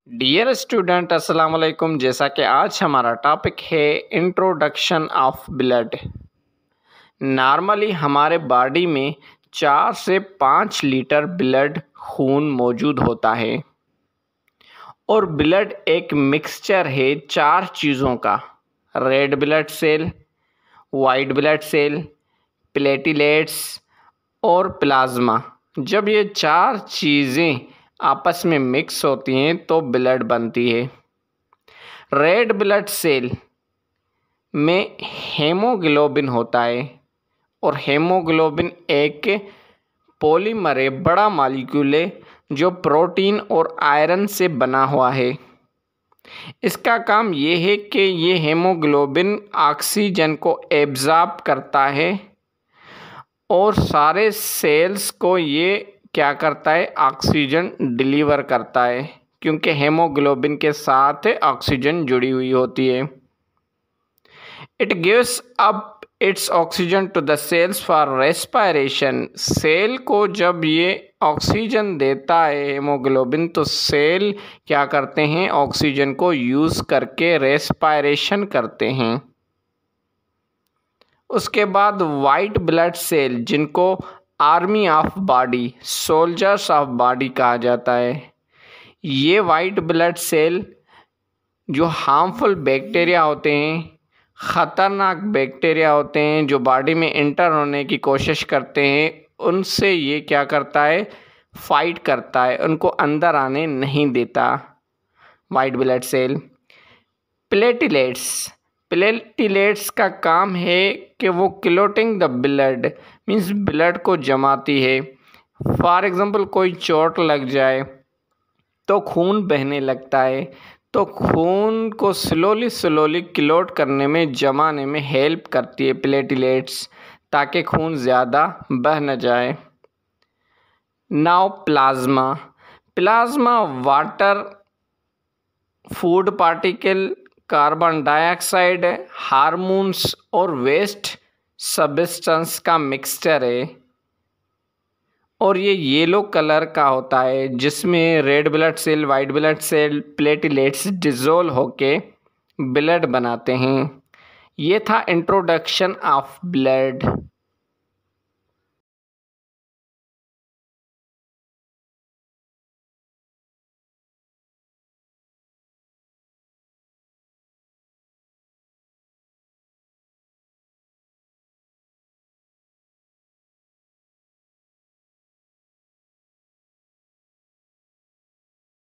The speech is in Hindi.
डियर स्टूडेंट अस्सलाम वालेकुम। जैसा कि आज हमारा टॉपिक है इंट्रोडक्शन ऑफ ब्लड। नॉर्मली हमारे बॉडी में 4 से 5 लीटर ब्लड खून मौजूद होता है और ब्लड एक मिक्सचर है 4 चीज़ों का: red blood cell, white blood cell, platelets और प्लाज्मा। जब ये 4 चीज़ें आपस में मिक्स होती हैं तो ब्लड बनती है। रेड ब्लड सेल में हेमोग्लोबिन होता है और हेमोग्लोबिन एक पॉलीमर है, बड़ा मॉलिक्यूल है जो प्रोटीन और आयरन से बना हुआ है। इसका काम ये है कि ये हेमोग्लोबिन ऑक्सीजन को एब्जॉर्ब करता है और सारे सेल्स को ये क्या करता है, ऑक्सीजन डिलीवर करता है, क्योंकि हेमोग्लोबिन के साथ ऑक्सीजन जुड़ी हुई होती है। It gives up its oxygen to the cells for respiration. Cell को जब ये ऑक्सीजन देता है हेमोग्लोबिन, तो सेल क्या करते हैं, ऑक्सीजन को यूज़ करके रेस्पिरेशन करते हैं। उसके बाद वाइट ब्लड सेल, जिनको army of body, soldiers of body कहा जाता है, ये वाइट ब्लड सेल जो हार्मफुल बैक्टीरिया होते हैं, ख़तरनाक बैक्टीरिया होते हैं जो बॉडी में इंटर होने की कोशिश करते हैं, उनसे ये क्या करता है, फाइट करता है, उनको अंदर आने नहीं देता वाइट ब्लड सेल। प्लेटलेट्स का काम है कि वो clotting the blood, means blood को जमाती है। फॉर एग्ज़ाम्पल कोई चोट लग जाए तो खून बहने लगता है, तो खून को स्लोली क्लोट करने में, जमाने में हेल्प करती है प्लेटलेट्स, ताकि खून ज़्यादा बह न जाए। Now plasma water, food particle, carbon dioxide, hormones और वेस्ट सब्सटेंस का मिक्सचर है और ये येलो कलर का होता है, जिसमें red blood cell, white blood cell, platelets dissolve होके ब्लड बनाते हैं। ये था इंट्रोडक्शन ऑफ ब्लड।